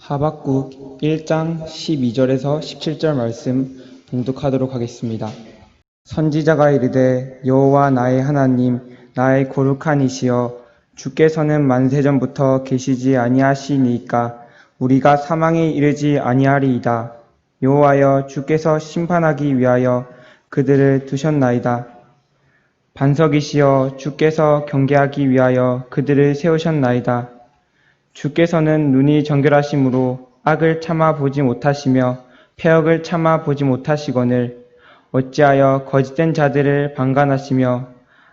하박국 1장 12절에서 17절 말씀 봉독하도록 하겠습니다. 선지자가 이르되 여호와 나의 하나님 나의 거룩한 이시여 주께서는 만세전부터 계시지 아니하시니까 우리가 사망에 이르지 아니하리이다. 여호와여 주께서 심판하기 위하여 그들을 두셨나이다. 반석이시여 주께서 경계하기 위하여 그들을 세우셨나이다. 주께서는 눈이 정결하심으로 악을 참아 보지 못하시며 패역을 참아 보지 못하시거늘 어찌하여 거짓된 자들을 방관하시며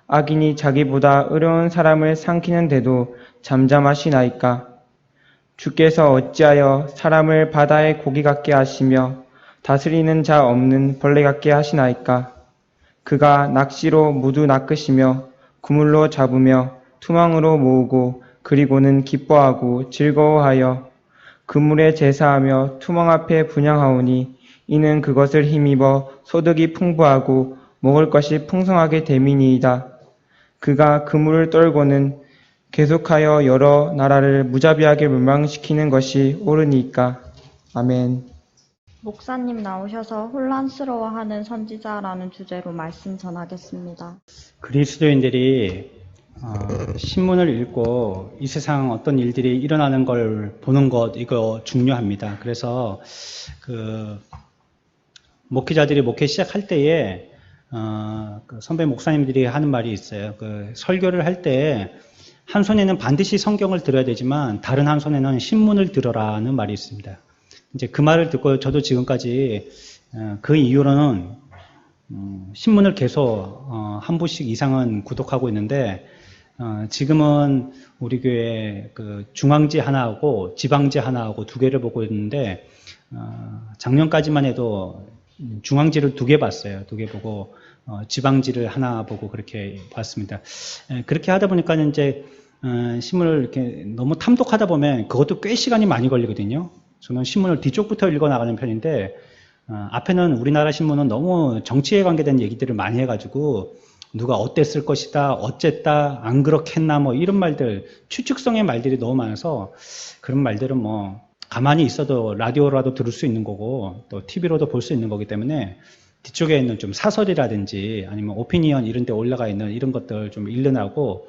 악인이 자기보다 의로운 사람을 삼키는데도 잠잠하시나이까. 주께서 어찌하여 사람을 바다의 고기 같게 하시며 다스리는 자 없는 벌레 같게 하시나이까. 그가 낚시로 모두 낚으시며 그물로 잡으며 투망으로 모으고 그리고는 기뻐하고 즐거워하여 그물에 제사하며 투망 앞에 분향하오니 이는 그것을 힘입어 소득이 풍부하고 먹을 것이 풍성하게 됨이니이다. 그가 그물을 떨고는 계속하여 여러 나라를 무자비하게 멸망시키는 것이 옳으니까. 아멘. 목사님 나오셔서 혼란스러워하는 선지자라는 주제로 말씀 전하겠습니다. 그리스도인들이 신문을 읽고 이 세상 어떤 일들이 일어나는 걸 보는 것, 이거 중요합니다. 그래서 목회자들이 목회 시작할 때에 선배 목사님들이 하는 말이 있어요. 설교를 할 때 한 손에는 반드시 성경을 들어야 되지만 다른 한 손에는 신문을 들어라는 말이 있습니다. 이제 그 말을 듣고 저도 지금까지 그 이후로는 신문을 계속 한 부씩 이상은 구독하고 있는데 지금은 우리 교회 중앙지 하나하고 지방지 하나하고 두 개를 보고 있는데 작년까지만 해도 중앙지를 2개 봤어요. 2개 보고 지방지를 하나 보고 그렇게 봤습니다. 그렇게 하다 보니까 이제 신문을 이렇게 너무 탐독하다 보면 그것도 꽤 시간이 많이 걸리거든요. 저는 신문을 뒤쪽부터 읽어 나가는 편인데 앞에는 우리나라 신문은 너무 정치에 관계된 얘기들을 많이 해가지고 누가 어땠을 것이다, 어쨌다, 안 그렇겠나 뭐 이런 말들, 추측성의 말들이 너무 많아서 그런 말들은 뭐 가만히 있어도 라디오라도 들을 수 있는 거고 또 TV로도 볼 수 있는 거기 때문에 뒤쪽에 있는 좀 사설이라든지 아니면 오피니언 이런 데 올라가 있는 이런 것들 좀 읽으라고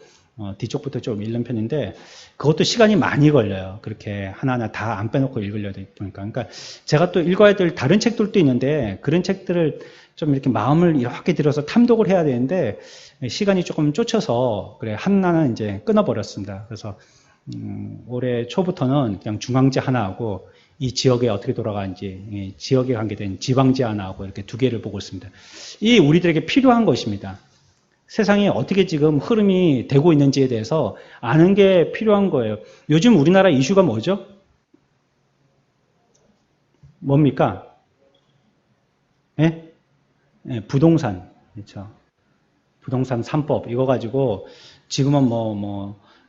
뒤쪽부터 좀 읽는 편인데 그것도 시간이 많이 걸려요. 그렇게 하나하나 다 안 빼놓고 읽으려다 보니까. 그러니까 제가 또 읽어야 될 다른 책들도 있는데 그런 책들을 좀 이렇게 마음을 이렇게 들여서 탐독을 해야 되는데 시간이 조금 쫓아서 그래 하나는 이제 끊어버렸습니다. 그래서 올해 초부터는 그냥 중앙지 하나 하고 이 지역에 어떻게 돌아가는지 지역에 관계된 지방지 하나 하고 이렇게 2개를 보고 있습니다. 이 우리들에게 필요한 것입니다. 세상이 어떻게 지금 흐름이 되고 있는지에 대해서 아는 게 필요한 거예요. 요즘 우리나라 이슈가 뭐죠? 뭡니까? 예? 네, 부동산. 그렇죠. 부동산 3법. 이거 가지고 지금은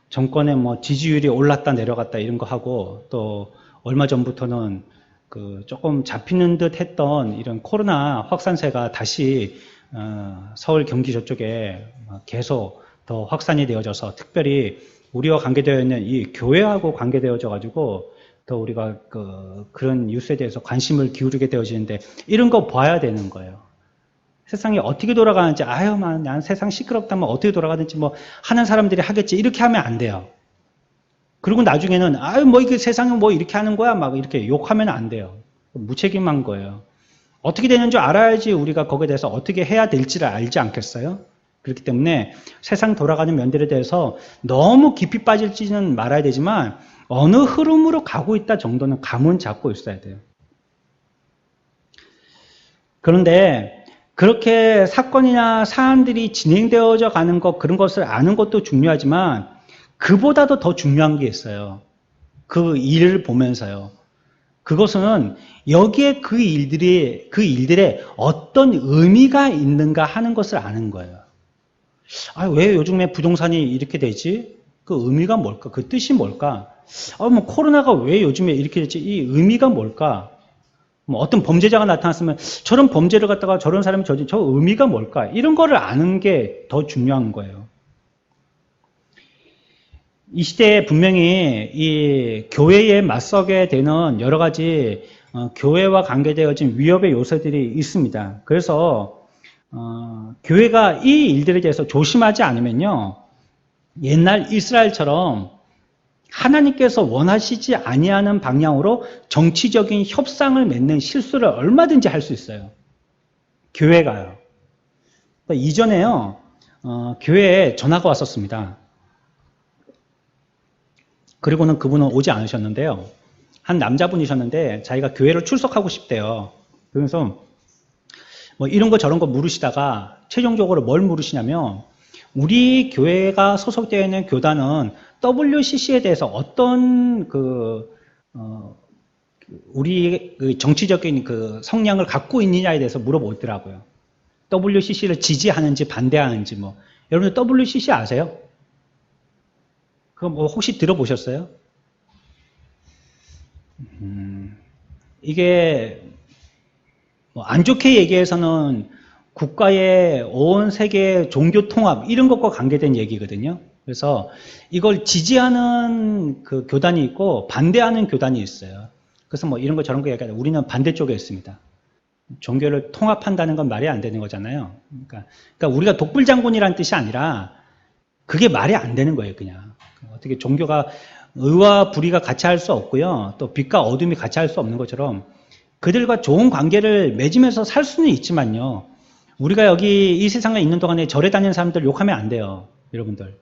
정권의 지지율이 올랐다 내려갔다 이런 거 하고 또 얼마 전부터는 조금 잡히는 듯 했던 이런 코로나 확산세가 다시 서울 경기 저쪽에 계속 더 확산이 되어져서 특별히 우리와 관계되어 있는 이 교회하고 관계되어져 가지고 더 우리가 그런 뉴스에 대해서 관심을 기울이게 되어지는데 이런 거 봐야 되는 거예요. 세상이 어떻게 돌아가는지 난 세상 시끄럽다면 어떻게 돌아가는지 하는 사람들이 하겠지 이렇게 하면 안 돼요. 그리고 나중에는 이게 세상은 이렇게 하는 거야 막 이렇게 욕하면 안 돼요. 무책임한 거예요. 어떻게 되는 줄 알아야지 우리가 거기에 대해서 어떻게 해야 될지를 알지 않겠어요? 그렇기 때문에 세상 돌아가는 면들에 대해서 너무 깊이 빠질지는 말아야 되지만 어느 흐름으로 가고 있다 정도는 감은 잡고 있어야 돼요. 그런데 그렇게 사건이나 사안들이 진행되어져 가는 것, 그런 것을 아는 것도 중요하지만 그보다도 더 중요한 게 있어요. 그 일을 보면서요. 그것은 여기에 그 일들에 어떤 의미가 있는가 하는 것을 아는 거예요. 왜 요즘에 부동산이 이렇게 되지? 그 의미가 뭘까? 그 뜻이 뭘까? 코로나가 왜 요즘에 이렇게 됐지? 이 의미가 뭘까? 어떤 범죄자가 나타났으면 저런 범죄를 갖다가 저런 사람이 저 의미가 뭘까? 이런 거를 아는 게 더 중요한 거예요. 이 시대에 분명히 이 교회에 맞서게 되는 여러 가지 교회와 관계되어진 위협의 요소들이 있습니다. 그래서 교회가 이 일들에 대해서 조심하지 않으면요, 옛날 이스라엘처럼 하나님께서 원하시지 아니하는 방향으로 정치적인 협상을 맺는 실수를 얼마든지 할 수 있어요. 교회가요. 그러니까 이전에요, 교회에 전화가 왔었습니다. 그리고는 그분은 오지 않으셨는데요. 한 남자분이셨는데 자기가 교회를 출석하고 싶대요. 그래서 뭐 이런 거 저런 거 물으시다가 최종적으로 뭘 물으시냐면, 우리 교회가 소속되어 있는 교단은 WCC에 대해서 어떤 우리 그 정치적인 그 성향을 갖고 있느냐에 대해서 물어보더라고요. WCC를 지지하는지 반대하는지 뭐. 여러분들 WCC 아세요? 그거 뭐 혹시 들어보셨어요? 이게 뭐 안 좋게 얘기해서는 국가의 온 세계 종교 통합 이런 것과 관계된 얘기거든요. 그래서 이걸 지지하는 그 교단이 있고 반대하는 교단이 있어요. 그래서 뭐 이런 거 저런 거 얘기하다 우리는 반대쪽에 있습니다. 종교를 통합한다는 건 말이 안 되는 거잖아요. 그러니까 우리가 독불장군이라는 뜻이 아니라 그게 말이 안 되는 거예요, 그냥. 어떻게 종교가 의와 불의가 같이 할 수 없고요. 또 빛과 어둠이 같이 할 수 없는 것처럼 그들과 좋은 관계를 맺으면서 살 수는 있지만요. 우리가 여기 이 세상에 있는 동안에 절에 다니는 사람들 욕하면 안 돼요. 여러분들.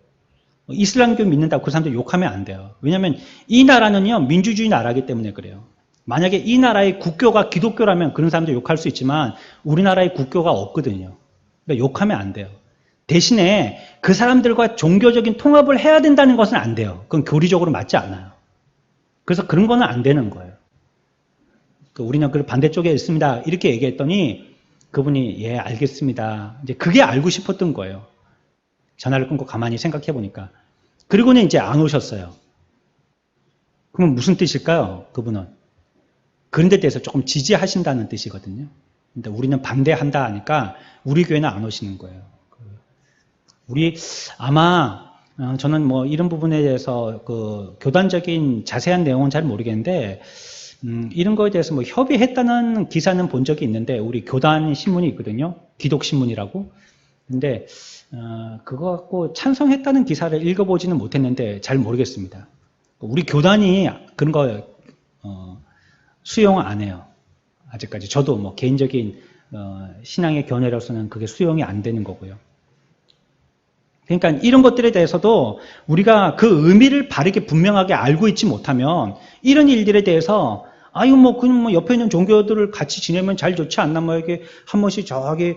이슬람교 믿는다고 그 사람들 욕하면 안 돼요. 왜냐하면 이 나라는요. 민주주의 나라이기 때문에 그래요. 만약에 이 나라의 국교가 기독교라면 그런 사람들 욕할 수 있지만 우리나라의 국교가 없거든요. 그러니까 욕하면 안 돼요. 대신에 그 사람들과 종교적인 통합을 해야 된다는 것은 안 돼요. 그건 교리적으로 맞지 않아요. 그래서 그런 거는 안 되는 거예요. 우리는 그 반대쪽에 있습니다. 이렇게 얘기했더니 그분이 예 알겠습니다. 이제 그게 알고 싶었던 거예요. 전화를 끊고 가만히 생각해 보니까. 그리고는 이제 안 오셨어요. 그러면 무슨 뜻일까요? 그분은. 그런 데 대해서 조금 지지하신다는 뜻이거든요. 근데 우리는 반대한다 하니까 우리 교회는 안 오시는 거예요. 우리 아마 저는 뭐 이런 부분에 대해서 그 교단적인 자세한 내용은 잘 모르겠는데 이런 거에 대해서 뭐 협의했다는 기사는 본 적이 있는데 우리 교단 신문이 있거든요. 기독신문이라고. 근데 그거 갖고 찬성했다는 기사를 읽어보지는 못했는데 잘 모르겠습니다. 우리 교단이 그런 거 수용 안 해요. 아직까지. 저도 뭐 개인적인 신앙의 견해로서는 그게 수용이 안 되는 거고요. 그러니까 이런 것들에 대해서도 우리가 그 의미를 바르게 분명하게 알고 있지 못하면 이런 일들에 대해서 아유 뭐 그냥 뭐 옆에 있는 종교들을 같이 지내면 잘 좋지 않나 뭐 이렇게 한 번씩 저기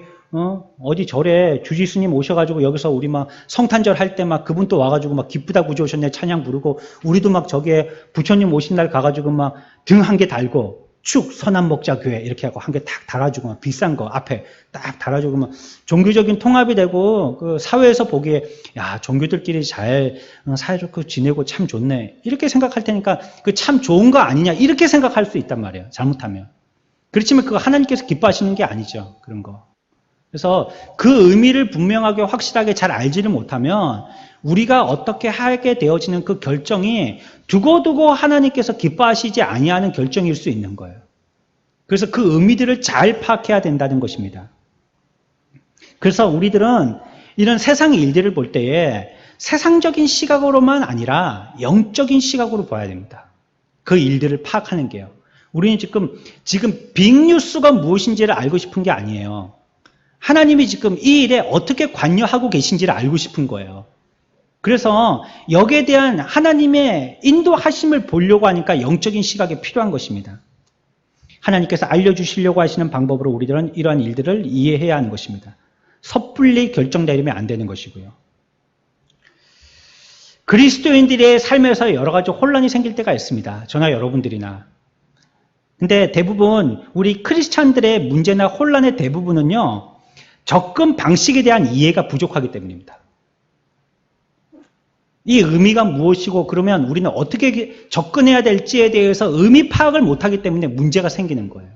어디 절에 주지스님 오셔가지고 여기서 우리 막 성탄절 할 때 막 그분 또 와가지고 막 기쁘다 구주 오셨네 찬양 부르고 우리도 막 저기에 부처님 오신 날 가가지고 막 등 한 개 달고 축 선한목자교회 이렇게 하고 한 개 탁 달아주고 막 비싼 거 앞에 딱 달아주고 막 종교적인 통합이 되고 그 사회에서 보기에 야 종교들끼리 잘 사이좋게 지내고 참 좋네 이렇게 생각할 테니까 그 참 좋은 거 아니냐 이렇게 생각할 수 있단 말이에요. 잘못하면. 그렇지만 그거 하나님께서 기뻐하시는 게 아니죠. 그런 거. 그래서 그 의미를 분명하게 확실하게 잘 알지를 못하면 우리가 어떻게 하게 되어지는 그 결정이 두고두고 하나님께서 기뻐하시지 아니하는 결정일 수 있는 거예요. 그래서 그 의미들을 잘 파악해야 된다는 것입니다. 그래서 우리들은 이런 세상의 일들을 볼 때에 세상적인 시각으로만 아니라 영적인 시각으로 봐야 됩니다. 그 일들을 파악하는 게요. 우리는 지금 빅뉴스가 무엇인지를 알고 싶은 게 아니에요. 하나님이 지금 이 일에 어떻게 관여하고 계신지를 알고 싶은 거예요. 그래서 여기에 대한 하나님의 인도하심을 보려고 하니까 영적인 시각이 필요한 것입니다. 하나님께서 알려주시려고 하시는 방법으로 우리들은 이러한 일들을 이해해야 하는 것입니다. 섣불리 결정 내리면 안 되는 것이고요. 그리스도인들의 삶에서 여러 가지 혼란이 생길 때가 있습니다. 저나 여러분들이나. 근데 대부분 우리 크리스찬들의 문제나 혼란의 대부분은요. 접근 방식에 대한 이해가 부족하기 때문입니다. 이 의미가 무엇이고 그러면 우리는 어떻게 접근해야 될지에 대해서 의미 파악을 못하기 때문에 문제가 생기는 거예요.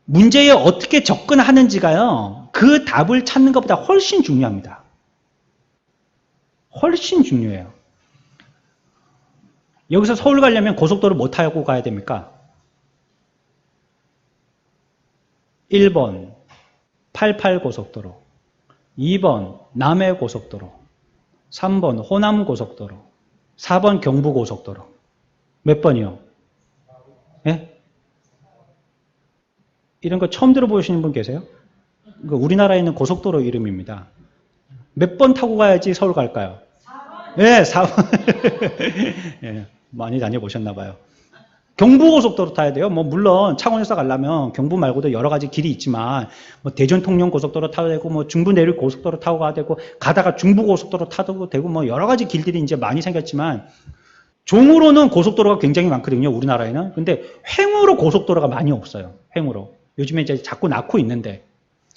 문제에 어떻게 접근하는지가요. 그 답을 찾는 것보다 훨씬 중요합니다. 훨씬 중요해요. 여기서 서울 가려면 고속도로 못 타고 가야 됩니까? 1번 88고속도로, 2번 남해고속도로, 3번 호남고속도로, 4번 경부고속도로. 몇 번이요? 예? 이런 거 처음 들어보시는 분 계세요? 우리나라에 있는 고속도로 이름입니다. 몇 번 타고 가야지 서울 갈까요? 4번. 네, 4번. 예, 많이 다녀보셨나 봐요. 경부고속도로 타야 돼요. 뭐 물론 창원에서 가려면 경부 말고도 여러 가지 길이 있지만 뭐 대전 통영 고속도로 타도 되고 뭐 중부 내륙 고속도로 타고 가야 되고 가다가 중부 고속도로 타도 되고 뭐 여러 가지 길들이 이제 많이 생겼지만 종으로는 고속도로가 굉장히 많거든요. 우리나라에는. 근데 횡으로 고속도로가 많이 없어요. 횡으로. 요즘에 이제 자꾸 낳고 있는데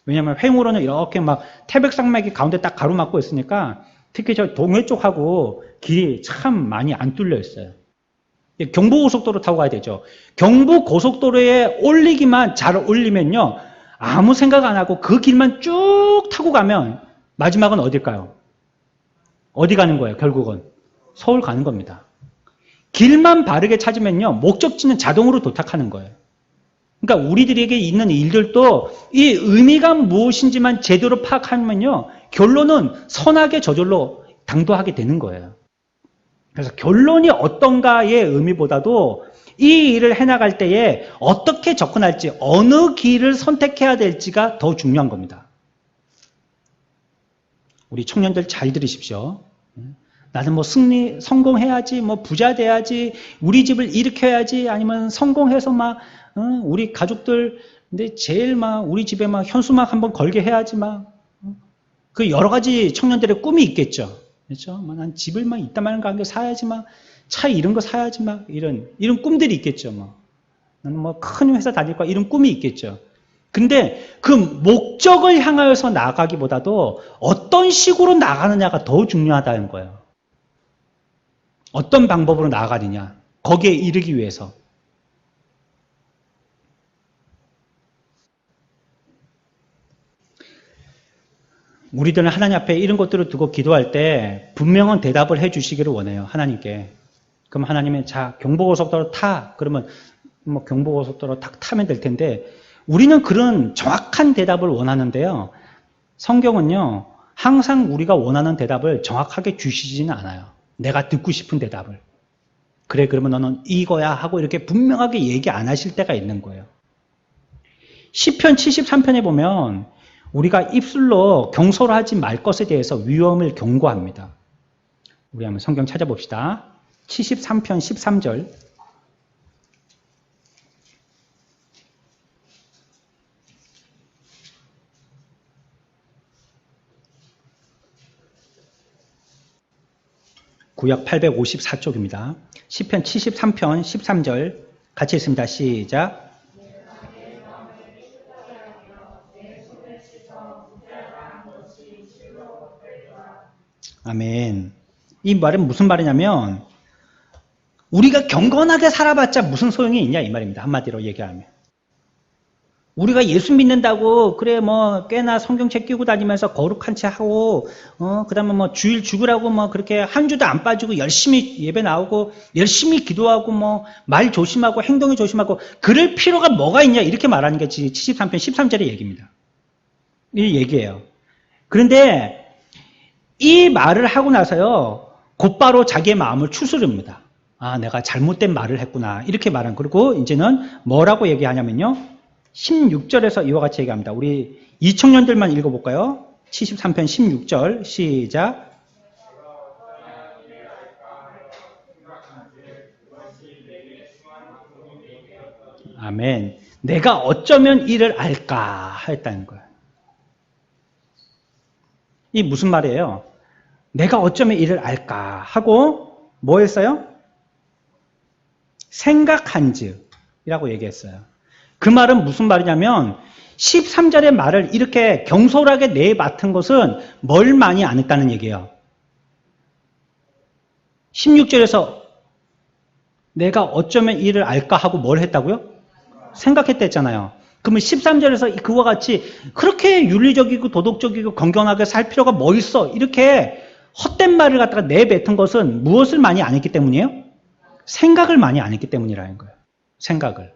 왜냐하면 횡으로는 이렇게 막 태백산맥이 가운데 딱 가로막고 있으니까 특히 저 동해 쪽하고 길이 참 많이 안 뚫려 있어요. 경부고속도로 타고 가야 되죠. 경부고속도로에 올리기만 잘 올리면요. 아무 생각 안 하고 그 길만 쭉 타고 가면 마지막은 어딜까요? 어디 가는 거예요? 결국은 서울 가는 겁니다. 길만 바르게 찾으면요. 목적지는 자동으로 도착하는 거예요. 그러니까 우리들에게 있는 일들도 이 의미가 무엇인지만 제대로 파악하면요. 결론은 선하게 저절로 당도하게 되는 거예요. 그래서 결론이 어떤가의 의미보다도 이 일을 해나갈 때에 어떻게 접근할지, 어느 길을 선택해야 될지가 더 중요한 겁니다. 우리 청년들 잘 들으십시오. 나는 뭐 성공해야지, 뭐 부자 돼야지, 우리 집을 일으켜야지, 아니면 성공해서 막, 우리 가족들, 근데 제일 막, 우리 집에 막 현수막 한번 걸게 해야지 막, 그 여러 가지 청년들의 꿈이 있겠죠. 그렇죠? 난 집을 막 이따만한 가게 사야지 막, 차 이런 거 사야지 막, 이런 꿈들이 있겠죠. 뭐. 나는 뭐 큰 회사 다닐 거야, 이런 꿈이 있겠죠. 근데 그 목적을 향하여서 나아가기보다도 어떤 식으로 나가느냐가 더 중요하다는 거예요. 어떤 방법으로 나아가느냐. 거기에 이르기 위해서. 우리들은 하나님 앞에 이런 것들을 두고 기도할 때 분명한 대답을 해 주시기를 원해요. 하나님께. 그럼 하나님은 자, 경부고속도로 타. 그러면 뭐 경부고속도로 딱 타면 될 텐데 우리는 그런 정확한 대답을 원하는데요. 성경은요. 항상 우리가 원하는 대답을 정확하게 주시지는 않아요. 내가 듣고 싶은 대답을. 그래, 그러면 너는 이거야 하고 이렇게 분명하게 얘기 안 하실 때가 있는 거예요. 시편 73편에 보면 우리가 입술로 경솔하지 말 것에 대해서 위험을 경고합니다. 우리 한번 성경 찾아봅시다. 73편 13절. 구약 854쪽입니다. 시편 73편 13절 같이 읽습니다. 시작. 아멘. 이 말은 무슨 말이냐면 우리가 경건하게 살아봤자 무슨 소용이 있냐 이 말입니다. 한마디로 얘기하면. 우리가 예수 믿는다고 그래 뭐 꽤나 성경책 끼고 다니면서 거룩한 채 하고 그다음에 뭐 주일 죽으라고 뭐 그렇게 한 주도 안 빠지고 열심히 예배 나오고 열심히 기도하고 뭐 말 조심하고 행동이 조심하고 그럴 필요가 뭐가 있냐 이렇게 말하는 게 73편 13절의 얘기입니다. 이 얘기예요. 그런데 이 말을 하고 나서요 곧바로 자기의 마음을 추스릅니다. 아 내가 잘못된 말을 했구나 이렇게 말한. 그리고 이제는 뭐라고 얘기하냐면요 16절에서 이와 같이 얘기합니다. 우리 이 청년들만 읽어볼까요? 73편 16절 시작. 아멘. 내가 어쩌면 이를 알까 했다는 거예요. 이 무슨 말이에요? 내가 어쩌면 이를 알까 하고 뭐 했어요? 생각한즉 이라고 얘기했어요. 그 말은 무슨 말이냐면 13절의 말을 이렇게 경솔하게 내맡은 것은 뭘 많이 안 했다는 얘기예요. 16절에서 내가 어쩌면 이를 알까 하고 뭘 했다고요? 생각했다 했잖아요. 그러면 13절에서 그와 같이 그렇게 윤리적이고 도덕적이고 건강하게 살 필요가 뭐 있어? 이렇게 헛된 말을 갖다가 내뱉은 것은 무엇을 많이 안 했기 때문이에요? 생각을 많이 안 했기 때문이라는 거예요. 생각을.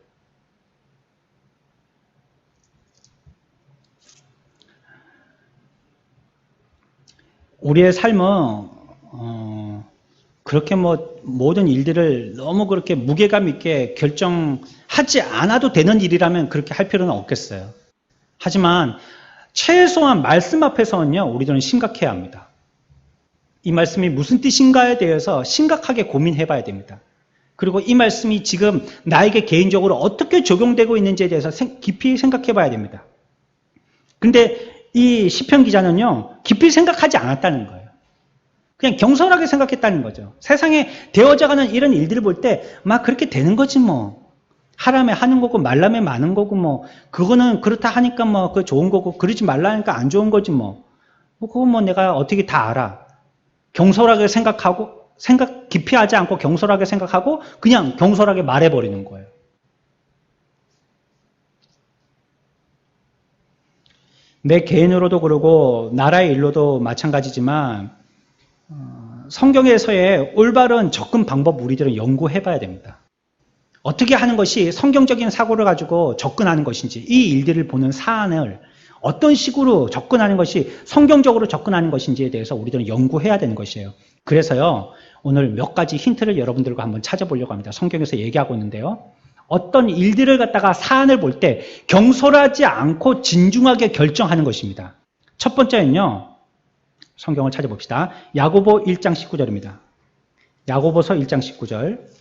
우리의 삶은 그렇게 모든 일들을 너무 그렇게 무게감 있게 결정하지 않아도 되는 일이라면 그렇게 할 필요는 없겠어요. 하지만 최소한 말씀 앞에서는요, 우리들은 심각해야 합니다. 이 말씀이 무슨 뜻인가에 대해서 심각하게 고민해 봐야 됩니다. 그리고 이 말씀이 지금 나에게 개인적으로 어떻게 적용되고 있는지에 대해서 깊이 생각해 봐야 됩니다. 근데 이 시편 기자는요, 깊이 생각하지 않았다는 거예요. 그냥 경솔하게 생각했다는 거죠. 세상에 되어져가는 이런 일들을 볼 때 막 그렇게 되는 거지 뭐. 하라면 하는 거고 말라면 마는 거고 뭐. 그거는 그렇다 하니까 뭐 그거 좋은 거고 그러지 말라니까 안 좋은 거지 뭐. 그건 뭐 내가 어떻게 다 알아. 경솔하게 생각하고 생각 깊이 하지 않고 경솔하게 생각하고 그냥 경솔하게 말해버리는 거예요. 내 개인으로도 그러고 나라의 일로도 마찬가지지만 성경에서의 올바른 접근 방법 우리들은 연구해 봐야 됩니다. 어떻게 하는 것이 성경적인 사고를 가지고 접근하는 것인지, 이 일들을 보는 사안을 어떤 식으로 접근하는 것이 성경적으로 접근하는 것인지에 대해서 우리들은 연구해야 되는 것이에요. 그래서요, 오늘 몇 가지 힌트를 여러분들과 한번 찾아보려고 합니다. 성경에서 얘기하고 있는데요. 어떤 일들을 갖다가 사안을 볼 때 경솔하지 않고 진중하게 결정하는 것입니다. 첫 번째는요, 성경을 찾아봅시다. 야고보 1장 19절입니다. 야고보서 1장 19절.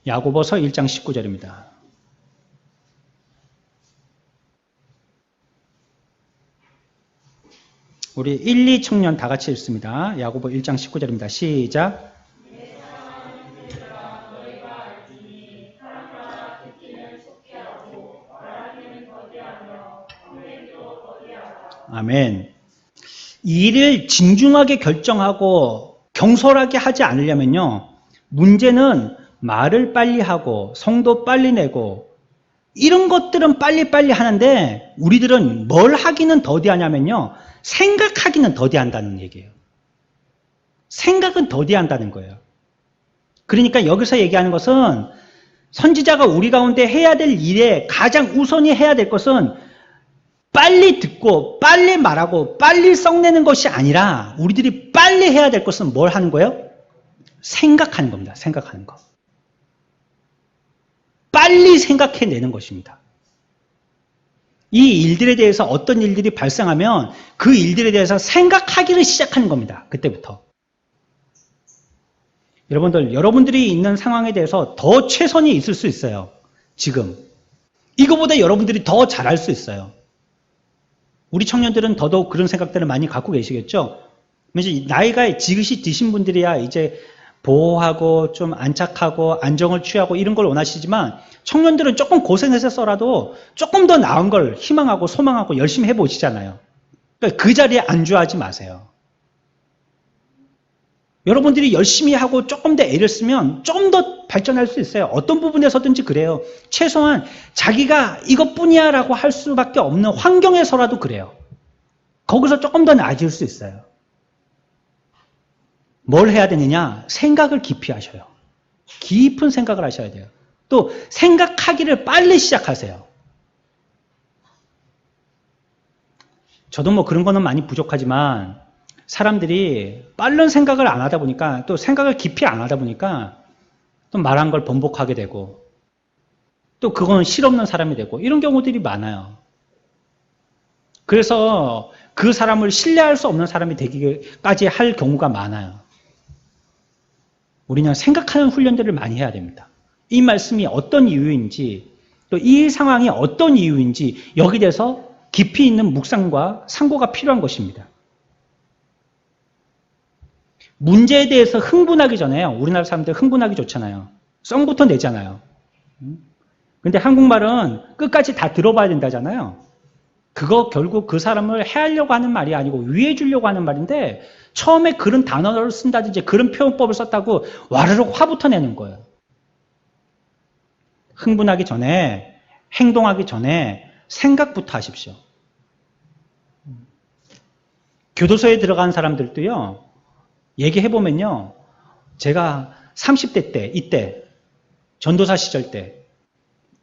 야고보서 1장 19절입니다. 우리 1, 2 청년 다 같이 읽습니다. 야고보 1장 19절입니다. 시작. 아멘. 일을 진중하게 결정하고 경솔하게 하지 않으려면요, 문제는 말을 빨리 하고 성도 빨리 내고 이런 것들은 빨리빨리 하는데 우리들은 뭘 하기는 더디하냐면요, 생각하기는 더디한다는 얘기예요. 생각은 더디한다는 거예요. 그러니까 여기서 얘기하는 것은 선지자가 우리 가운데 해야 될 일에 가장 우선이 해야 될 것은 빨리 듣고 빨리 말하고 빨리 썩내는 것이 아니라 우리들이 빨리 해야 될 것은 뭘 하는 거예요? 생각하는 겁니다. 생각하는 거. 빨리 생각해내는 것입니다. 이 일들에 대해서 어떤 일들이 발생하면 그 일들에 대해서 생각하기를 시작하는 겁니다. 그때부터. 여러분들, 여러분들이 있는 상황에 대해서 더 최선이 있을 수 있어요. 지금. 이거보다 여러분들이 더 잘할 수 있어요. 우리 청년들은 더더욱 그런 생각들을 많이 갖고 계시겠죠? 이제 나이가 지긋이 드신 분들이야 이제 보호하고 좀 안착하고 안정을 취하고 이런 걸 원하시지만 청년들은 조금 고생해서라도 조금 더 나은 걸 희망하고 소망하고 열심히 해보시잖아요. 그러니까 그 자리에 안주하지 마세요. 여러분들이 열심히 하고 조금 더 애를 쓰면 조금 더 발전할 수 있어요. 어떤 부분에서든지 그래요. 최소한 자기가 이것뿐이야 라고 할 수밖에 없는 환경에서라도 그래요. 거기서 조금 더 나아질 수 있어요. 뭘 해야 되느냐? 생각을 깊이 하셔요. 깊은 생각을 하셔야 돼요. 또 생각하기를 빨리 시작하세요. 저도 뭐 그런 거는 많이 부족하지만 사람들이 빠른 생각을 안 하다 보니까 또 생각을 깊이 안 하다 보니까 또 말한 걸 번복하게 되고 또 그건 실없는 사람이 되고 이런 경우들이 많아요. 그래서 그 사람을 신뢰할 수 없는 사람이 되기까지 할 경우가 많아요. 우리는 생각하는 훈련들을 많이 해야 됩니다. 이 말씀이 어떤 이유인지 또 이 상황이 어떤 이유인지 여기에 대해서 깊이 있는 묵상과 상고가 필요한 것입니다. 문제에 대해서 흥분하기 전에요. 우리나라 사람들 흥분하기 좋잖아요. 썽부터 내잖아요. 근데 한국말은 끝까지 다 들어봐야 된다잖아요. 그거 결국 그 사람을 해하려고 하는 말이 아니고 위해 주려고 하는 말인데 처음에 그런 단어를 쓴다든지 그런 표현법을 썼다고 와르르 화부터 내는 거예요. 흥분하기 전에 행동하기 전에 생각부터 하십시오. 교도소에 들어간 사람들도요, 얘기해보면요, 제가 30대 때, 이때, 전도사 시절 때,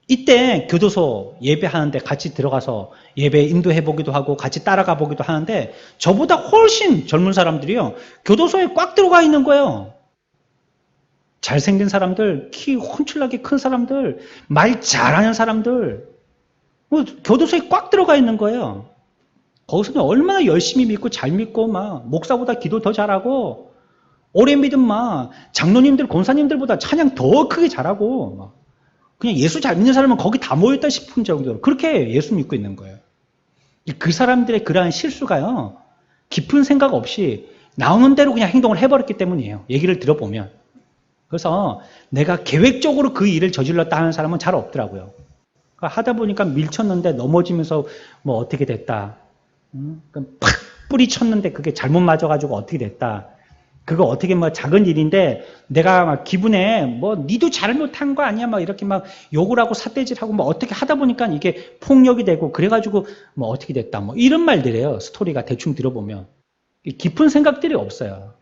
이때 교도소 예배하는데 같이 들어가서 예배 인도해보기도 하고 같이 따라가 보기도 하는데 저보다 훨씬 젊은 사람들이요, 교도소에 꽉 들어가 있는 거예요. 잘생긴 사람들, 키 훤칠하게 큰 사람들, 말 잘하는 사람들, 뭐 교도소에 꽉 들어가 있는 거예요. 거기서는 얼마나 열심히 믿고 잘 믿고 막 목사보다 기도 더 잘하고 오래 믿은 막 장로님들, 권사님들보다 찬양 더 크게 잘하고 막 그냥 예수 잘 믿는 사람은 거기 다 모였다 싶은 정도로 그렇게 예수 믿고 있는 거예요. 그 사람들의 그러한 실수가요, 깊은 생각 없이 나오는 대로 그냥 행동을 해버렸기 때문이에요. 얘기를 들어보면. 그래서 내가 계획적으로 그 일을 저질렀다 하는 사람은 잘 없더라고요. 그러니까 하다 보니까 밀쳤는데 넘어지면서 뭐 어떻게 됐다. 팍 뿌리 쳤는데 그게 잘못 맞아가지고 어떻게 됐다. 그거 어떻게 뭐 작은 일인데 내가 막 기분에 뭐 니도 잘못한 거 아니야 막 이렇게 막 욕을 하고 삿대질하고 뭐 어떻게 하다 보니까 이게 폭력이 되고 그래가지고 뭐 어떻게 됐다 뭐 이런 말들이에요. 스토리가 대충 들어보면 깊은 생각들이 없어요.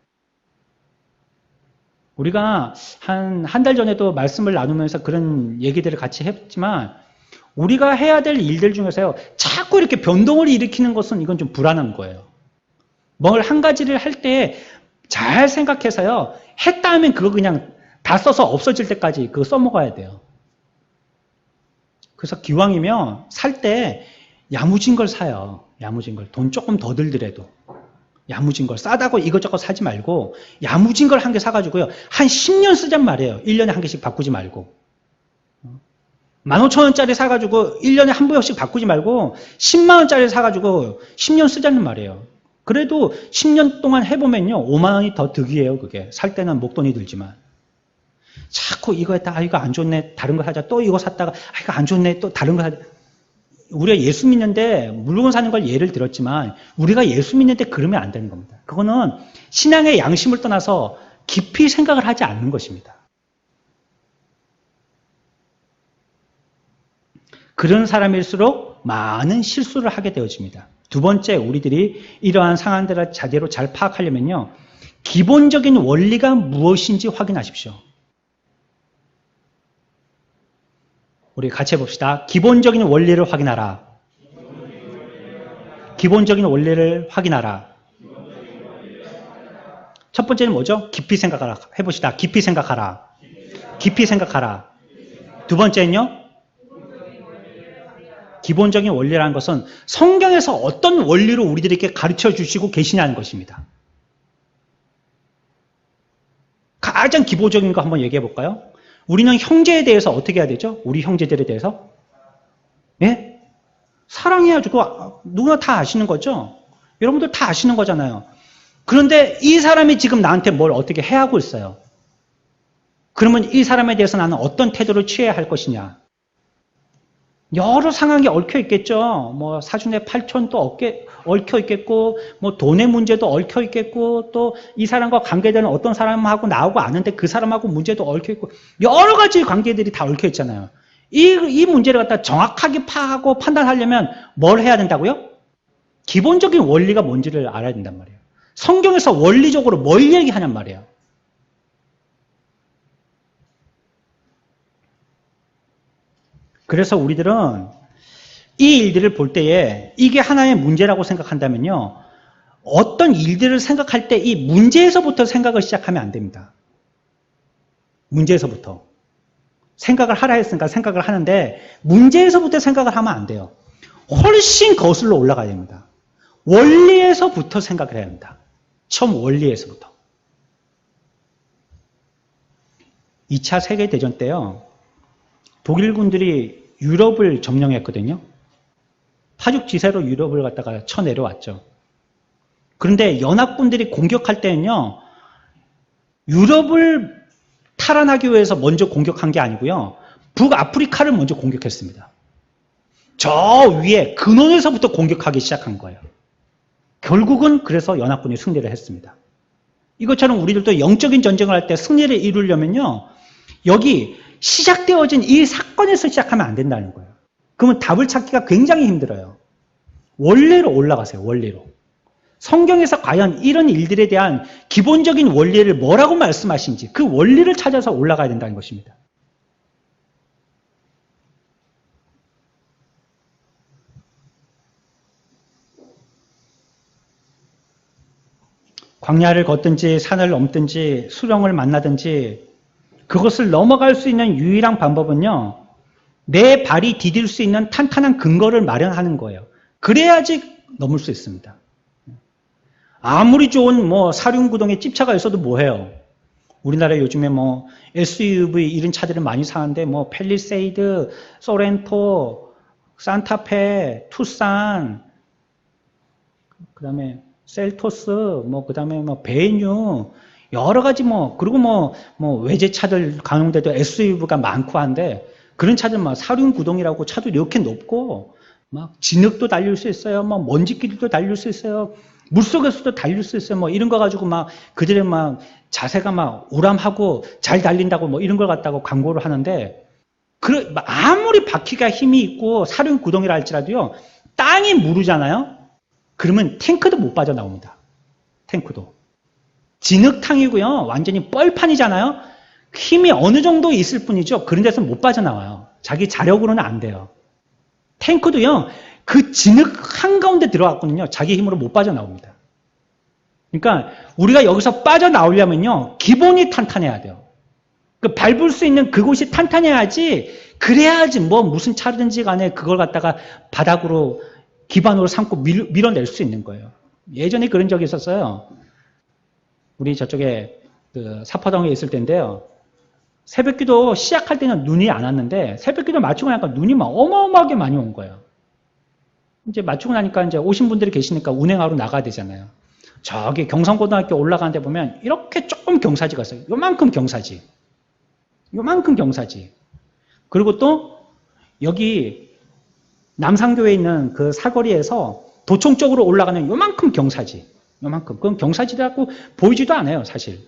우리가 한 달 전에도 말씀을 나누면서 그런 얘기들을 같이 했지만 우리가 해야 될 일들 중에서요, 자꾸 이렇게 변동을 일으키는 것은 이건 좀 불안한 거예요. 뭘 한 가지를 할 때 잘 생각해서요, 했다 하면 그거 그냥 다 써서 없어질 때까지 그거 써먹어야 돼요. 그래서 기왕이면 살 때 야무진 걸 사요. 야무진 걸. 돈 조금 더 들더라도. 야무진 걸. 싸다고 이것저것 사지 말고 야무진 걸 한 개 사가지고요, 한 10년 쓰잔 말이에요. 1년에 한 개씩 바꾸지 말고. 15,000원짜리 사가지고 1년에 한 번씩 바꾸지 말고 10만원짜리 사가지고 10년 쓰자는 말이에요. 그래도 10년 동안 해보면요, 5만원이 더 득이에요. 그게 살 때는 목돈이 들지만. 자꾸 이거 했다가 이거 안 좋네, 다른 거 사자. 또 이거 샀다가 이거 안 좋네, 또 다른 거 사자. 우리가 예수 믿는데 물건 사는 걸 예를 들었지만 우리가 예수 믿는데 그러면 안 되는 겁니다. 그거는 신앙의 양심을 떠나서 깊이 생각을 하지 않는 것입니다. 그런 사람일수록 많은 실수를 하게 되어집니다. 두 번째, 우리들이 이러한 상황들을 제대로 잘 파악하려면요, 기본적인 원리가 무엇인지 확인하십시오. 우리 같이 해봅시다. 기본적인 원리를 확인하라. 기본적인 원리를 확인하라. 첫 번째는 뭐죠? 깊이 생각하라. 해봅시다. 깊이 생각하라. 깊이 생각하라. 두 번째는요, 기본적인 원리라는 것은 성경에서 어떤 원리로 우리들에게 가르쳐 주시고 계시냐는 것입니다. 가장 기본적인 거 한번 얘기해 볼까요? 우리는 형제에 대해서 어떻게 해야 되죠? 우리 형제들에 대해서? 예? 사랑해야죠. 그거 누구나 다 아시는 거죠? 여러분들 다 아시는 거잖아요. 그런데 이 사람이 지금 나한테 뭘 어떻게 해하고 있어요. 그러면 이 사람에 대해서 나는 어떤 태도를 취해야 할 것이냐? 여러 상황이 얽혀 있겠죠. 뭐 사준의 팔촌도 얽혀 있겠고, 뭐 돈의 문제도 얽혀 있겠고, 또 이 사람과 관계되는 어떤 사람하고 나하고 아는데 그 사람하고 문제도 얽혀 있고, 여러 가지 관계들이 다 얽혀 있잖아요. 이 문제를 갖다 정확하게 파악하고 판단하려면 뭘 해야 된다고요? 기본적인 원리가 뭔지를 알아야 된단 말이에요. 성경에서 원리적으로 뭘 얘기하냔 말이에요. 그래서 우리들은 이 일들을 볼 때에 이게 하나의 문제라고 생각한다면요, 어떤 일들을 생각할 때 이 문제에서부터 생각을 시작하면 안 됩니다. 문제에서부터. 생각을 하라 했으니까 생각을 하는데 문제에서부터 생각을 하면 안 돼요. 훨씬 거슬러 올라가야 됩니다. 원리에서부터 생각을 해야 합니다. 처음 원리에서부터. 2차 세계대전 때요, 독일군들이 유럽을 점령했거든요. 파죽지세로 유럽을 갖다가 쳐내려왔죠. 그런데 연합군들이 공격할 때는요, 유럽을 탈환하기 위해서 먼저 공격한 게 아니고요, 북아프리카를 먼저 공격했습니다. 저 위에 근원에서부터 공격하기 시작한 거예요. 결국은 그래서 연합군이 승리를 했습니다. 이것처럼 우리들도 영적인 전쟁을 할 때 승리를 이루려면요, 여기 시작되어진 이 사건에서 시작하면 안 된다는 거예요. 그러면 답을 찾기가 굉장히 힘들어요. 원리로 올라가세요. 원리로. 성경에서 과연 이런 일들에 대한 기본적인 원리를 뭐라고 말씀하신지 그 원리를 찾아서 올라가야 된다는 것입니다. 광야를 걷든지 산을 넘든지 수령을 만나든지 그것을 넘어갈 수 있는 유일한 방법은요. 내 발이 디딜 수 있는 탄탄한 근거를 마련하는 거예요. 그래야지 넘을 수 있습니다. 아무리 좋은 사륜구동에 찝차가 있어도 뭐해요? 우리나라에 요즘에 SUV 이런 차들을 많이 사는데 펠리세이드, 소렌토, 산타페, 투싼, 그다음에 셀토스, 그다음에 베뉴 여러 가지 그리고 외제차들 가용돼도 SUV가 많고 한데 그런 차들 사륜구동이라고 차도 이렇게 높고 진흙도 달릴 수 있어요. 먼지길도 달릴 수 있어요. 물속에서도 달릴 수 있어요. 이런 거 가지고 그들의 자세가 우람하고 잘 달린다고 이런 걸 갖다가 광고를 하는데 아무리 바퀴가 힘이 있고 사륜구동이라 할지라도요. 땅이 무르잖아요. 그러면 탱크도 못 빠져나옵니다. 탱크도. 진흙탕이고요. 완전히 뻘판이잖아요. 힘이 어느 정도 있을 뿐이죠. 그런 데서 못 빠져나와요. 자기 자력으로는 안 돼요. 탱크도요. 그 진흙 한가운데 들어갔거든요. 자기 힘으로 못 빠져나옵니다. 그러니까 우리가 여기서 빠져나오려면요. 기본이 탄탄해야 돼요. 밟을 수 있는 그곳이 탄탄해야지 그래야지 무슨 차든지 간에 그걸 갖다가 바닥으로 기반으로 삼고 밀어낼 수 있는 거예요. 예전에 그런 적이 있었어요. 우리 저쪽에 사파동에 있을 때인데요. 새벽기도 시작할 때는 눈이 안 왔는데 새벽기도 마치고 나니까 눈이 어마어마하게 많이 온 거예요. 이제 마치고 나니까 이제 오신 분들이 계시니까 운행하러 나가야 되잖아요. 저기 경성고등학교 올라가는 데 보면 이렇게 조금 경사지가 있어요. 요만큼 경사지. 요만큼 경사지. 그리고 또 여기 남산교에 있는 그 사거리에서 도청 쪽으로 올라가는 요만큼 경사지. 요만큼. 그건 경사지라고 보이지도 않아요, 사실.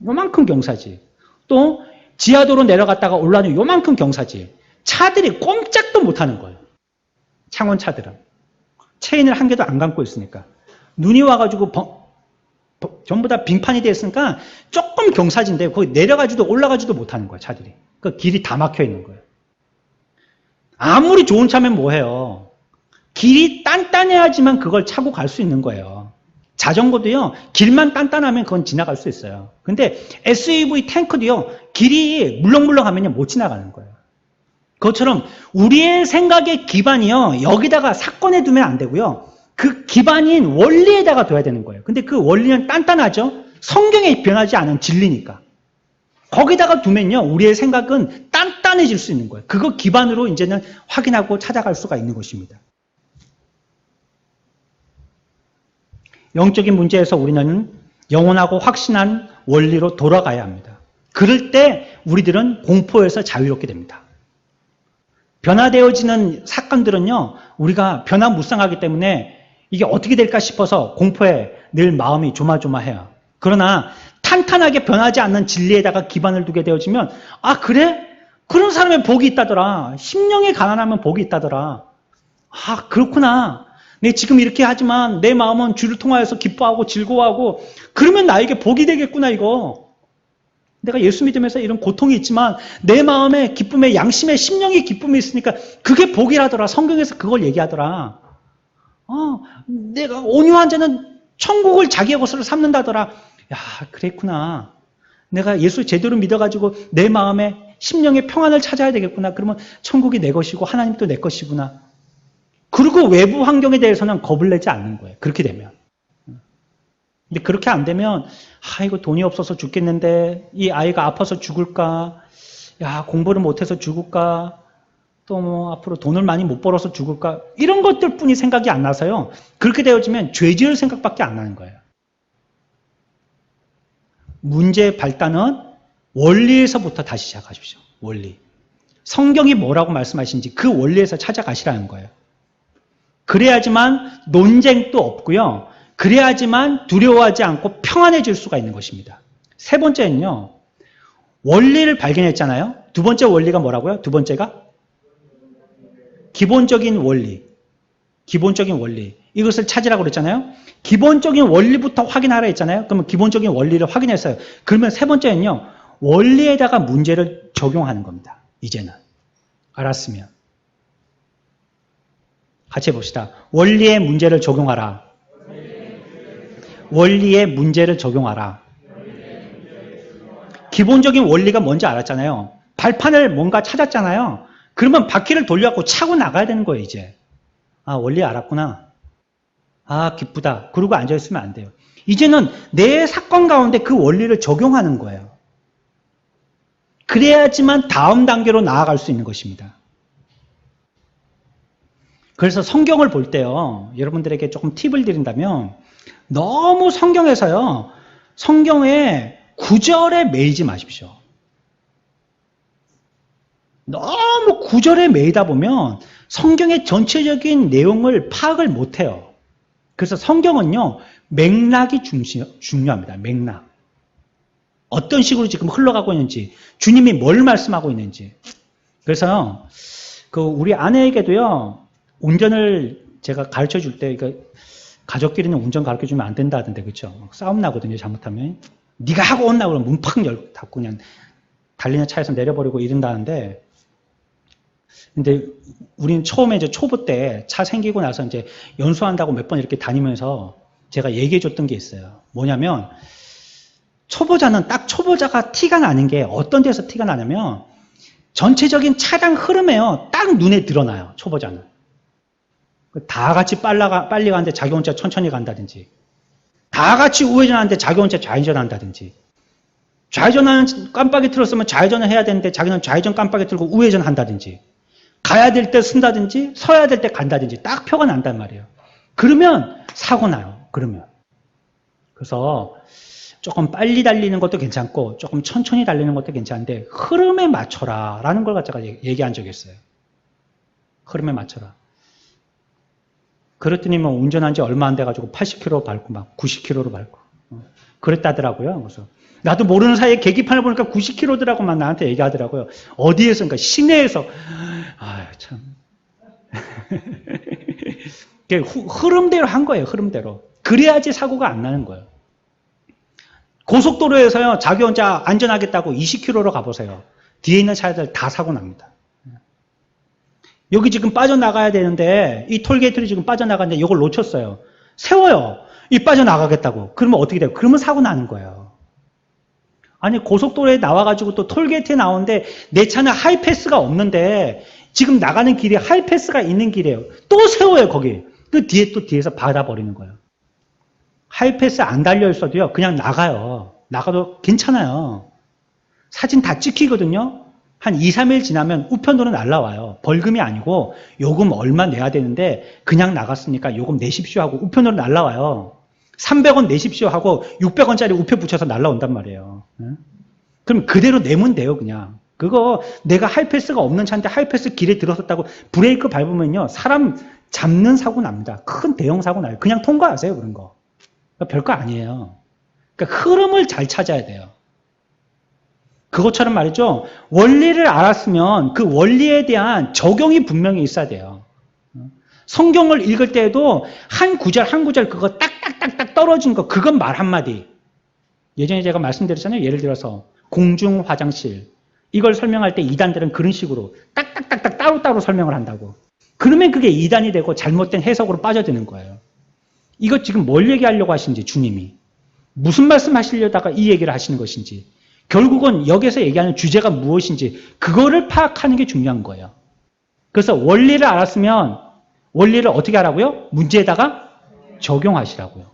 요만큼 경사지. 또 지하도로 내려갔다가 올라가는 요만큼 경사지. 차들이 꼼짝도 못하는 거예요. 창원 차들은. 체인을 한 개도 안 감고 있으니까. 눈이 와가지고 전부 다 빙판이 되어 있으니까 조금 경사진데 거기 내려가지도 올라가지도 못하는 거예요, 차들이. 그 길이 다 막혀 있는 거예요. 아무리 좋은 차면 뭐해요? 길이 단단해야지만 그걸 차고 갈 수 있는 거예요. 자전거도요, 길만 단단하면 그건 지나갈 수 있어요. 근데 SUV 탱크도요, 길이 물렁물렁하면요, 못 지나가는 거예요. 그것처럼 우리의 생각의 기반이요, 여기다가 사건에 두면 안 되고요, 그 기반인 원리에다가 둬야 되는 거예요. 근데 그 원리는 단단하죠? 성경에 변하지 않은 진리니까. 거기다가 두면요, 우리의 생각은 단단해질 수 있는 거예요. 그거 기반으로 이제는 확인하고 찾아갈 수가 있는 것입니다. 영적인 문제에서 우리는 영원하고 확신한 원리로 돌아가야 합니다. 그럴 때 우리들은 공포에서 자유롭게 됩니다. 변화되어지는 사건들은요, 우리가 변화무쌍하기 때문에 이게 어떻게 될까 싶어서 공포에 늘 마음이 조마조마해요. 그러나 탄탄하게 변하지 않는 진리에다가 기반을 두게 되어지면, 아, 그래? 그런 사람의 복이 있다더라. 심령이 가난하면 복이 있다더라. 아, 그렇구나. 내 지금 이렇게 하지만 내 마음은 주를 통하여서 기뻐하고 즐거워하고 그러면 나에게 복이 되겠구나 이거. 내가 예수 믿으면서 이런 고통이 있지만 내 마음에 기쁨에 양심에 심령의 기쁨이 있으니까 그게 복이라더라. 성경에서 그걸 얘기하더라. 내가 온유한 자는 천국을 자기의 것으로 삼는다더라. 야, 그랬구나. 내가 예수 제대로 믿어가지고 내 마음에 심령의 평안을 찾아야 되겠구나. 그러면 천국이 내 것이고 하나님도 내 것이구나. 그리고 외부 환경에 대해서는 겁을 내지 않는 거예요. 그렇게 되면. 근데 그렇게 안 되면, 이거 돈이 없어서 죽겠는데, 이 아이가 아파서 죽을까? 야, 공부를 못해서 죽을까? 또 앞으로 돈을 많이 못 벌어서 죽을까? 이런 것들 뿐이 생각이 안 나서요. 그렇게 되어지면 죄 지을 생각밖에 안 나는 거예요. 문제의 발단은 원리에서부터 다시 시작하십시오. 원리. 성경이 뭐라고 말씀하시는지 그 원리에서 찾아가시라는 거예요. 그래야지만 논쟁도 없고요. 그래야지만 두려워하지 않고 평안해질 수가 있는 것입니다. 세 번째는요. 원리를 발견했잖아요. 두 번째 원리가 뭐라고요? 두 번째가? 기본적인 원리. 기본적인 원리. 이것을 찾으라고 그랬잖아요. 기본적인 원리부터 확인하라 했잖아요. 그러면 기본적인 원리를 확인했어요. 그러면 세 번째는요. 원리에다가 문제를 적용하는 겁니다. 이제는. 알았으면. 같이 해봅시다. 원리에 문제를 적용하라. 원리에 문제를 적용하라. 기본적인 원리가 뭔지 알았잖아요. 발판을 뭔가 찾았잖아요. 그러면 바퀴를 돌려갖고 차고 나가야 되는 거예요, 이제. 아, 원리 알았구나. 아, 기쁘다. 그러고 앉아있으면 안 돼요. 이제는 내 사건 가운데 그 원리를 적용하는 거예요. 그래야지만 다음 단계로 나아갈 수 있는 것입니다. 그래서 성경을 볼 때요, 여러분들에게 조금 팁을 드린다면, 너무 성경에서요, 성경의 구절에 매이지 마십시오. 너무 구절에 매이다 보면 성경의 전체적인 내용을 파악을 못해요. 그래서 성경은요, 맥락이 중요합니다. 맥락. 어떤 식으로 지금 흘러가고 있는지, 주님이 뭘 말씀하고 있는지. 그래서 우리 아내에게도요, 운전을 제가 가르쳐 줄 때, 가족끼리는 운전 가르쳐 주면 안 된다 하던데, 그렇죠? 싸움 나거든요, 잘못하면. 네가 하고 온나 그러면 문 팍 열고 닫고 그냥 달리는 차에서 내려버리고 이런다는데, 근데 우리는 처음에 이제 초보 때 차 생기고 나서 이제 연수한다고 몇 번 이렇게 다니면서 제가 얘기해 줬던 게 있어요. 뭐냐면, 초보자는 딱 초보자가 티가 나는 게 어떤 데서 티가 나냐면, 전체적인 차량 흐름에요. 딱 눈에 드러나요, 초보자는. 다 같이 빨리 가는데 자기 혼자 천천히 간다든지, 다 같이 우회전하는데 자기 혼자 좌회전한다든지, 좌회전하는 깜빡이 틀었으면 좌회전을 해야 되는데 자기는 좌회전 깜빡이 틀고 우회전한다든지, 가야 될 때 쓴다든지 서야 될 때 간다든지 딱 표가 난단 말이에요. 그러면 사고 나요. 그러면. 그래서 조금 빨리 달리는 것도 괜찮고 조금 천천히 달리는 것도 괜찮은데 흐름에 맞춰라 라는 걸 갖다가 얘기한 적이 있어요. 흐름에 맞춰라. 그랬더니 뭐 운전한 지 얼마 안 돼가지고 80km 밟고 막 90km로 밟고 그랬다더라고요. 그래서 나도 모르는 사이에 계기판을 보니까 90km더라고 막 나한테 얘기하더라고요. 어디에서인가 시내에서. 아 참. 흐름대로 한 거예요. 흐름대로. 그래야지 사고가 안 나는 거예요. 고속도로에서요, 자기 혼자 안전하겠다고 20km로 가보세요. 뒤에 있는 차들 다 사고 납니다. 여기 지금 빠져나가야 되는데, 이 톨게이트를 지금 빠져나가는데 이걸 놓쳤어요. 세워요. 이 빠져나가겠다고. 그러면 어떻게 돼요? 그러면 사고 나는 거예요. 아니, 고속도로에 나와가지고 또 톨게이트에 나오는데 내 차는 하이패스가 없는데 지금 나가는 길이 하이패스가 있는 길이에요. 또 세워요, 거기. 그 뒤에 또 뒤에서 받아버리는 거예요. 하이패스 안 달려 있어도요, 그냥 나가요. 나가도 괜찮아요. 사진 다 찍히거든요. 한 2, 3일 지나면 우편으로 날라와요. 벌금이 아니고 요금 얼마 내야 되는데 그냥 나갔으니까 요금 내십시오 하고 우편으로 날라와요. 300원 내십시오 하고 600원짜리 우표 붙여서 날라온단 말이에요. 그럼 그대로 내면 돼요, 그냥. 그거 내가 하이패스가 없는 차인데 하이패스 길에 들어섰다고 브레이크 밟으면요, 사람 잡는 사고 납니다. 큰 대형 사고 나요. 그냥 통과하세요, 그런 거. 별거 아니에요. 그러니까 흐름을 잘 찾아야 돼요. 그것처럼 말이죠. 원리를 알았으면 그 원리에 대한 적용이 분명히 있어야 돼요. 성경을 읽을 때에도 한 구절 한 구절 그거 딱딱딱딱 떨어진 거, 그건 말 한마디. 예전에 제가 말씀드렸잖아요. 예를 들어서 공중 화장실. 이걸 설명할 때 이단들은 그런 식으로 딱딱딱딱 따로따로 설명을 한다고. 그러면 그게 이단이 되고 잘못된 해석으로 빠져드는 거예요. 이거 지금 뭘 얘기하려고 하시는지, 주님이. 무슨 말씀 하시려다가 이 얘기를 하시는 것인지. 결국은 여기서 얘기하는 주제가 무엇인지 그거를 파악하는 게 중요한 거예요. 그래서 원리를 알았으면 원리를 어떻게 하라고요? 문제에다가 적용하시라고요.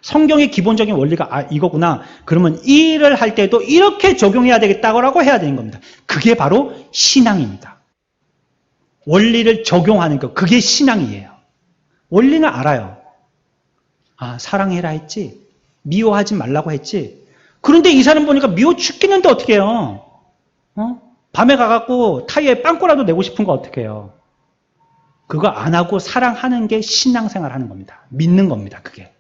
성경의 기본적인 원리가 이거구나. 그러면 이 일을 할 때도 이렇게 적용해야 되겠다고 해야 되는 겁니다. 그게 바로 신앙입니다. 원리를 적용하는 것, 그게 신앙이에요. 원리는 알아요. 아, 사랑해라 했지. 미워하지 말라고 했지. 그런데 이 사람 보니까 미워 죽겠는데 어떻게 해요? 밤에 가갖고 타이어에 빵꾸라도 내고 싶은 거 어떻게 해요? 그거 안 하고 사랑하는 게 신앙생활 하는 겁니다. 믿는 겁니다, 그게.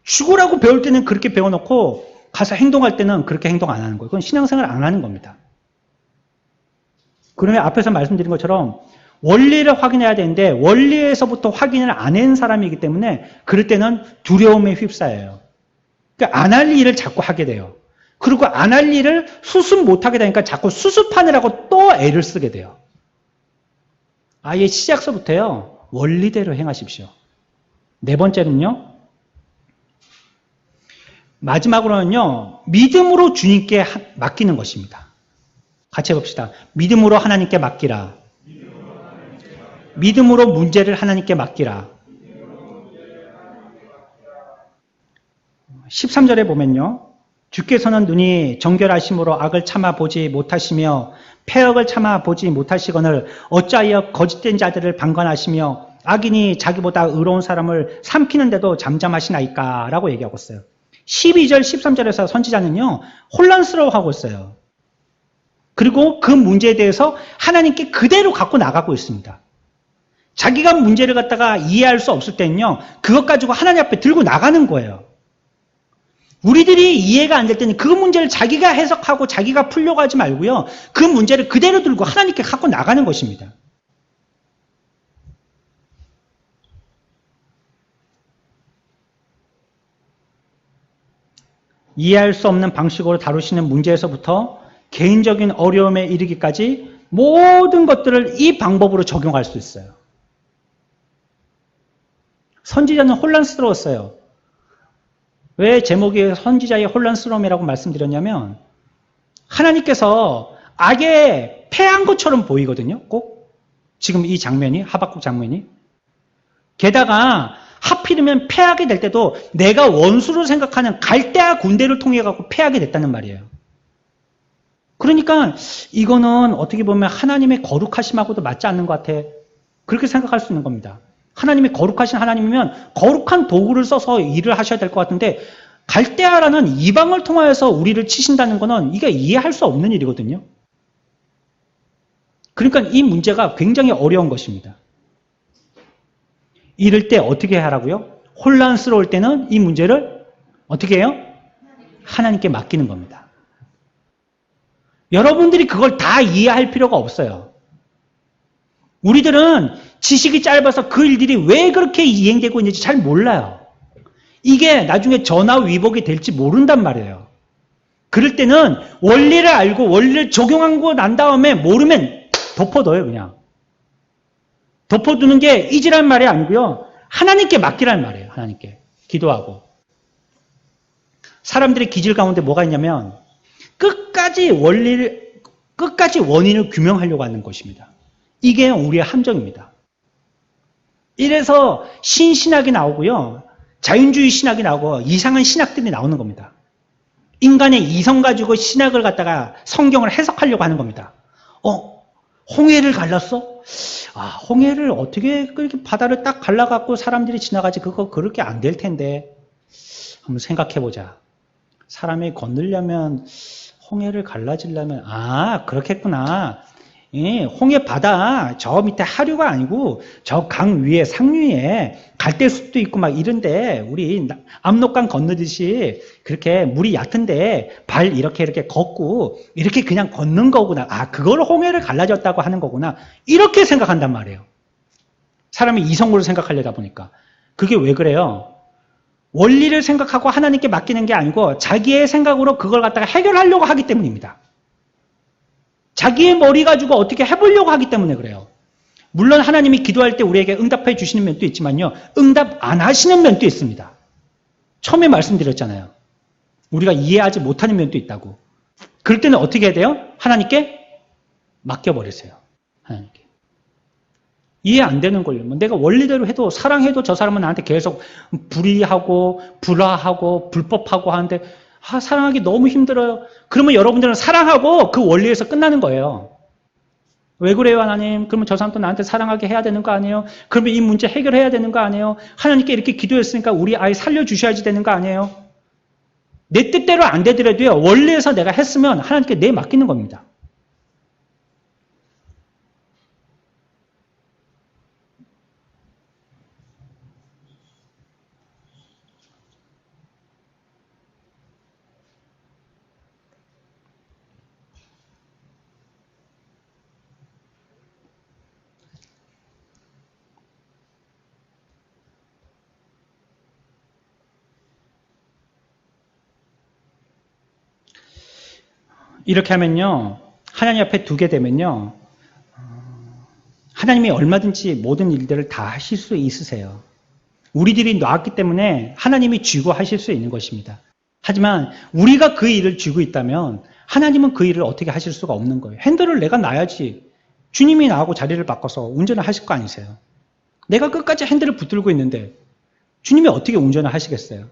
죽으라고 배울 때는 그렇게 배워놓고 가서 행동할 때는 그렇게 행동 안 하는 거예요. 그건 신앙생활 안 하는 겁니다. 그러면 앞에서 말씀드린 것처럼 원리를 확인해야 되는데 원리에서부터 확인을 안 한 사람이기 때문에 그럴 때는 두려움에 휩싸여요. 그러니까 안 할 일을 자꾸 하게 돼요. 그리고 안 할 일을 수습 못하게 되니까 자꾸 수습하느라고 또 애를 쓰게 돼요. 아예 시작서부터요. 원리대로 행하십시오. 네 번째는요. 마지막으로는요. 믿음으로 주님께 맡기는 것입니다. 같이 해봅시다. 믿음으로 하나님께 맡기라. 믿음으로 문제를 하나님께 맡기라. 13절에 보면요. 주께서는 눈이 정결하심으로 악을 참아 보지 못하시며 패역을 참아 보지 못하시거늘 어찌하여 거짓된 자들을 방관하시며 악인이 자기보다 의로운 사람을 삼키는데도 잠잠하시나이까 라고 얘기하고 있어요. 12절 13절에서 선지자는요. 혼란스러워하고 있어요. 그리고 그 문제에 대해서 하나님께 그대로 갖고 나가고 있습니다. 자기가 문제를 갖다가 이해할 수 없을 때는요. 그것 가지고 하나님 앞에 들고 나가는 거예요. 우리들이 이해가 안 될 때는 그 문제를 자기가 해석하고 자기가 풀려고 하지 말고요. 그 문제를 그대로 들고 하나님께 갖고 나가는 것입니다. 이해할 수 없는 방식으로 다루시는 문제에서부터 개인적인 어려움에 이르기까지 모든 것들을 이 방법으로 적용할 수 있어요. 선지자는 혼란스러웠어요. 왜 제목이 선지자의 혼란스러움이라고 말씀드렸냐면 하나님께서 악에 패한 것처럼 보이거든요. 꼭 지금 이 장면이 하박국 장면이 게다가 하필이면 패하게 될 때도 내가 원수로 생각하는 갈대아 군대를 통해 갖고 패하게 됐다는 말이에요. 그러니까 이거는 어떻게 보면 하나님의 거룩하심하고도 맞지 않는 것 같아. 그렇게 생각할 수 있는 겁니다. 하나님이 거룩하신 하나님이면 거룩한 도구를 써서 일을 하셔야 될 것 같은데 갈대아라는 이방을 통하여서 우리를 치신다는 것은 이게 이해할 수 없는 일이거든요. 그러니까 이 문제가 굉장히 어려운 것입니다. 이럴 때 어떻게 하라고요? 혼란스러울 때는 이 문제를 어떻게 해요? 하나님께 맡기는 겁니다. 여러분들이 그걸 다 이해할 필요가 없어요. 우리들은 지식이 짧아서 그 일들이 왜 그렇게 이행되고 있는지 잘 몰라요. 이게 나중에 전화위복이 될지 모른단 말이에요. 그럴 때는 원리를 알고 원리를 적용하고 난 다음에 모르면 덮어둬요, 그냥. 덮어두는 게 잊으란 말이 아니고요. 하나님께 맡기란 말이에요, 하나님께. 기도하고. 사람들의 기질 가운데 뭐가 있냐면 끝까지 원인을 규명하려고 하는 것입니다. 이게 우리의 함정입니다. 이래서 신신학이 나오고요. 자연주의 신학이 나오고 이상한 신학들이 나오는 겁니다. 인간의 이성 가지고 신학을 갖다가 성경을 해석하려고 하는 겁니다. 홍해를 갈랐어? 홍해를 어떻게 그렇게 바다를 딱 갈라갖고 사람들이 지나가지? 그거 그렇게 안 될 텐데. 한번 생각해보자. 사람이 건너려면 홍해를 갈라지려면 그렇겠구나. 예, 홍해 바다 저 밑에 하류가 아니고 저 강 위에 상류에 갈대숲도 있고 막 이런데 우리 압록강 건너듯이 그렇게 물이 얕은데 발 이렇게 걷고 이렇게 그냥 걷는 거구나. 그걸 홍해를 갈라졌다고 하는 거구나. 이렇게 생각한단 말이에요. 사람이 이성으로 생각하려다 보니까. 그게 왜 그래요? 원리를 생각하고 하나님께 맡기는 게 아니고 자기의 생각으로 그걸 갖다가 해결하려고 하기 때문입니다. 자기의 머리 가지고 어떻게 해보려고 하기 때문에 그래요. 물론 하나님이 기도할 때 우리에게 응답해 주시는 면도 있지만요. 응답 안 하시는 면도 있습니다. 처음에 말씀드렸잖아요. 우리가 이해하지 못하는 면도 있다고. 그럴 때는 어떻게 해야 돼요? 하나님께 맡겨버리세요. 하나님께. 이해 안 되는 걸요. 내가 원리대로 해도 사랑해도 저 사람은 나한테 계속 불의하고 불화하고 불법하고 하는데 사랑하기 너무 힘들어요. 그러면 여러분들은 사랑하고 그 원리에서 끝나는 거예요. 왜 그래요, 하나님? 그러면 저 사람도 나한테 사랑하게 해야 되는 거 아니에요? 그러면 이 문제 해결해야 되는 거 아니에요? 하나님께 이렇게 기도했으니까 우리 아이 살려주셔야지 되는 거 아니에요? 내 뜻대로 안 되더라도요. 원리에서 내가 했으면 하나님께 내 맡기는 겁니다. 이렇게 하면요, 하나님 앞에 두게 되면요, 하나님이 얼마든지 모든 일들을 다 하실 수 있으세요. 우리들이 놨기 때문에 하나님이 쥐고 하실 수 있는 것입니다. 하지만 우리가 그 일을 쥐고 있다면 하나님은 그 일을 어떻게 하실 수가 없는 거예요. 핸들을 내가 놔야지 주님이 나하고 자리를 바꿔서 운전을 하실 거 아니세요. 내가 끝까지 핸들을 붙들고 있는데 주님이 어떻게 운전을 하시겠어요?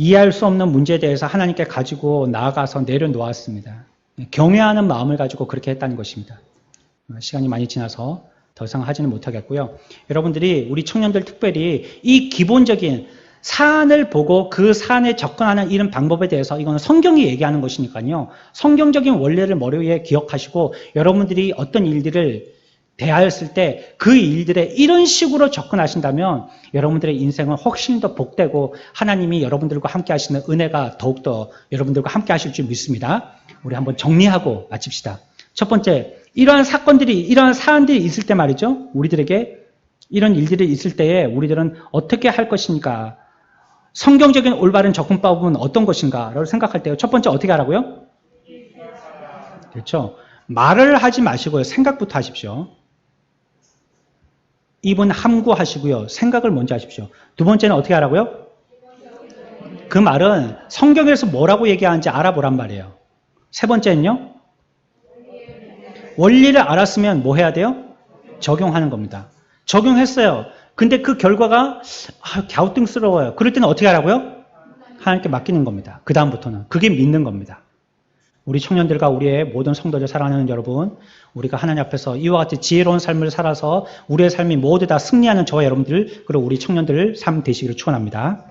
이해할 수 없는 문제에 대해서 하나님께 가지고 나아가서 내려놓았습니다. 경외하는 마음을 가지고 그렇게 했다는 것입니다. 시간이 많이 지나서 더 이상 하지는 못하겠고요. 여러분들이 우리 청년들 특별히 이 기본적인 사안을 보고 그 사안에 접근하는 이런 방법에 대해서 이거는 성경이 얘기하는 것이니까요. 성경적인 원리를 머리에 기억하시고 여러분들이 어떤 일들을 대하였을 때 그 일들에 이런 식으로 접근하신다면 여러분들의 인생은 훨씬 더 복되고 하나님이 여러분들과 함께 하시는 은혜가 더욱더 여러분들과 함께 하실 줄 믿습니다. 우리 한번 정리하고 마칩시다. 첫 번째, 이러한 사안들이 있을 때 말이죠. 우리들에게 이런 일들이 있을 때에 우리들은 어떻게 할 것인가? 성경적인 올바른 접근법은 어떤 것인가? 라고 생각할 때요. 첫 번째 어떻게 하라고요? 그렇죠. 말을 하지 마시고요. 생각부터 하십시오. 입은 함구하시고요. 생각을 먼저 하십시오. 두 번째는 어떻게 하라고요? 그 말은 성경에서 뭐라고 얘기하는지 알아보란 말이에요. 세 번째는요? 원리를 알았으면 뭐 해야 돼요? 적용하는 겁니다. 적용했어요. 근데 그 결과가 갸우뚱스러워요. 그럴 때는 어떻게 하라고요? 하나님께 맡기는 겁니다. 그 다음부터는. 그게 믿는 겁니다. 우리 청년들과 우리의 모든 성도들 사랑하는 여러분, 우리가 하나님 앞에서 이와 같이 지혜로운 삶을 살아서 우리의 삶이 모두 다 승리하는 저와 여러분들, 그리고 우리 청년들 삶 되시기를 축원합니다.